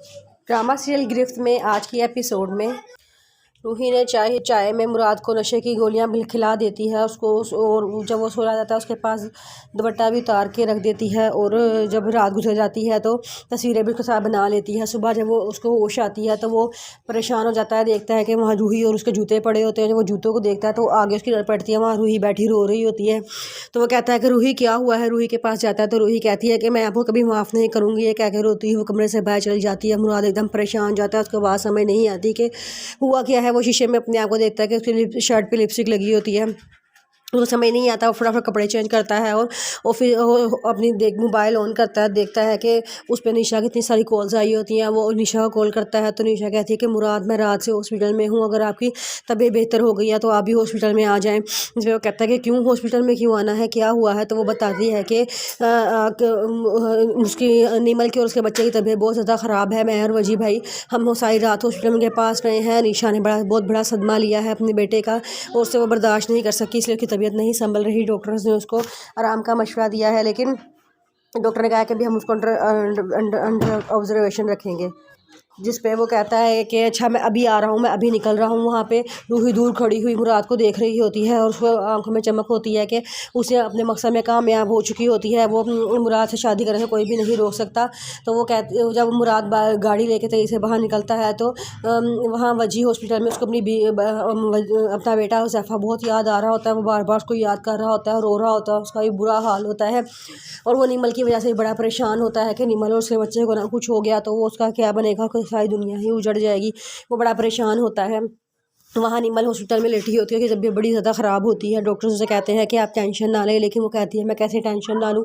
Drama serial गिरफ्त में आज की एपिसोड में रूही ने चाय में मुराद को नशे की गोलियां खिला देती है उसको और जब वो सो जाता है उसके पास दुपट्टा भी उतार के रख देती है। और जब रात गुजर जाती है तो तस्वीरें भी उसके साथ बना लेती है। सुबह जब वो उसको होश आती है तो वो परेशान हो जाता है, देखता है कि वहाँ रूही और उसके जूते पड़े होते हैं। जब वो जूतों को देखता है तो आगे उसकी नज़र पड़ती है, वहाँ रूही बैठी रो रही होती है। तो वो कहता है कि रूही क्या हुआ है। रूही के पास जाता है तो रूही कहती है कि मैं आपको कभी माफ़ नहीं करूँगी। ये कह के रोती है वो कमरे से बाहर चली जाती है। मुराद एकदम परेशान जाता है, उसको बात समझ नहीं आती कि हुआ क्या है। वो शीशे में अपने आप को देखता है कि उसकी शर्ट पे लिपस्टिक लगी होती है, उसको समझ नहीं आता। वो फटाफट कपड़े चेंज करता है और फिर वो अपनी मोबाइल ऑन करता है, देखता है कि उस पर निशा की इतनी सारी कॉल्स आई होती हैं। वो निशा को कॉल करता है तो निशा कहती है कि मुराद मैं रात से हॉस्पिटल में हूँ, अगर आपकी तबीयत बेहतर हो गई है तो आप भी हॉस्पिटल में आ जाएं। जिस पर वो कहता है कि क्यों हॉस्पिटल में क्यों आना है, क्या हुआ है। तो वो बताती है कि उसकी नीमल की और उसके बच्चे की तबीयत बहुत ज़्यादा ख़राब है। मैं और वजी भाई हम सारी रात हॉस्पिटल के पास रहे हैं। निशा ने बहुत बड़ा सदमा लिया है अपने बेटे का और उससे वो बर्दाश्त नहीं कर सकी, इसलिए उसकी तबीयत नहीं संभल रही। डॉक्टर्स ने उसको आराम का मशवरा दिया है, लेकिन डॉक्टर ने कहा कि अभी हम उसको अंडर ऑब्जर्वेशन रखेंगे। जिस पे वो कहता है कि अच्छा मैं अभी आ रहा हूँ, मैं अभी निकल रहा हूँ। वहाँ पे रूही दूर खड़ी हुई मुराद को देख रही होती है और उसको आंखों में चमक होती है कि उसे अपने मकसद में कामयाब हो चुकी होती है। वो मुराद से शादी करने से कोई भी नहीं रोक सकता। तो वो कहते जब मुराद गाड़ी लेके तेजी से बाहर निकलता है तो वहाँ वजी हॉस्पिटल में उसको अपना बेटा हुज़ैफ़ा बहुत याद आ रहा होता है। वो बार बार उसको याद कर रहा होता है, रो रहा होता है, उसका भी बुरा हाल होता है। और वो निमल की वजह से बड़ा परेशान होता है कि निमल और उसके बच्चे को ना कुछ हो गया तो वो उसका क्या बनेगा, सारी दुनिया ही उजड़ जाएगी। वो बड़ा परेशान होता है। वहाँ निमल हॉस्पिटल में लेटी होती है कि तबीयत बड़ी ज़्यादा ख़राब होती है। डॉक्टर उसे कहते हैं कि आप टेंशन ना लें, लेकिन वो कहती है मैं कैसे टेंशन ना लूँ,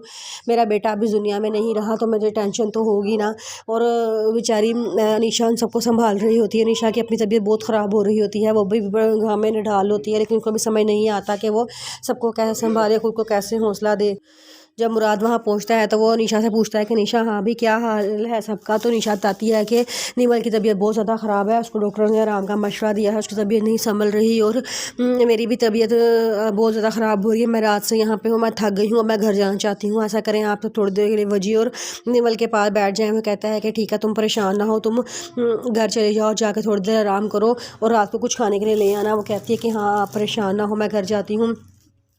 मेरा बेटा अभी दुनिया में नहीं रहा तो मुझे टेंशन तो होगी ना। और बेचारी निशा उन सबको संभाल रही होती है। निशा की अपनी तबीयत बहुत ख़राब हो रही होती है, वो भी घाव में निढाल होती है, लेकिन उसको भी समझ नहीं आता कि वो सबको कैसे संभाले, खुद को कैसे हौसला दे। जब मुराद वहाँ पहुँचता है तो वो निशा से पूछता है कि निशा हाँ भी क्या हाल है सबका। तो निशा बताती है कि निमल की तबीयत बहुत ज़्यादा ख़राब है, उसको डॉक्टर ने आराम का मशवरा दिया है, उसकी तबीयत नहीं संभल रही और मेरी भी तबीयत बहुत ज़्यादा ख़राब हो रही है। मैं रात से यहाँ पे हूँ, मैं थक गई हूँ, मैं घर जाना चाहती हूँ। ऐसा करें आप तो थोड़ी देर के लिए वजी और निमल के पास बैठ जाएँ। वो कहता है कि ठीक है तुम परेशान ना हो, तुम घर चले जाओ, जाकर थोड़ी देर आराम करो और रात को कुछ खाने के लिए ले आना। वो कहती है कि हाँ आप परेशान ना हो, मैं घर जाती हूँ।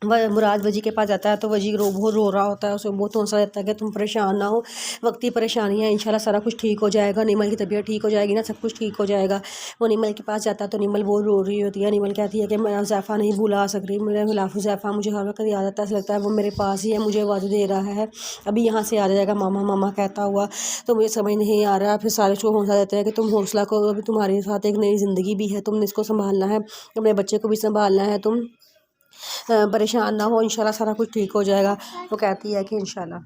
मुराद वजी के पास जाता है तो वजी बहुत रो रहा होता है, उसे बहुत हौसला देता है कि तुम परेशान ना हो, वक्ती परेशानी है, इंशाल्लाह सारा कुछ ठीक हो जाएगा, निमल की तबीयत ठीक हो जाएगी ना, सब कुछ ठीक हो जाएगा। वो निमल के पास जाता है तो निमल बहुत रो रही होती है। निमल कहती है कि मैं हुज़ैफ़ा नहीं भुला सक रही, मेरा खिलाफ हुज़ैफ़ा मुझे हर वक्त याद आता है, ऐसा लगता है वो मेरे पास ही है, मुझे आवाज़ दे रहा है अभी यहाँ से आ जाएगा मामा मामा कहता हुआ। तो मुझे समझ नहीं आ रहा। फिर सारे उसको हौसला देते हैं कि तुम हौसला करो, अभी तुम्हारे साथ एक नई ज़िंदगी भी है, तुमने इसको संभालना है, अपने बच्चे को भी संभालना है, तुम परेशान ना हो, इंशाल्लाह सारा कुछ ठीक हो जाएगा। वो कहती है कि इंशाल्लाह।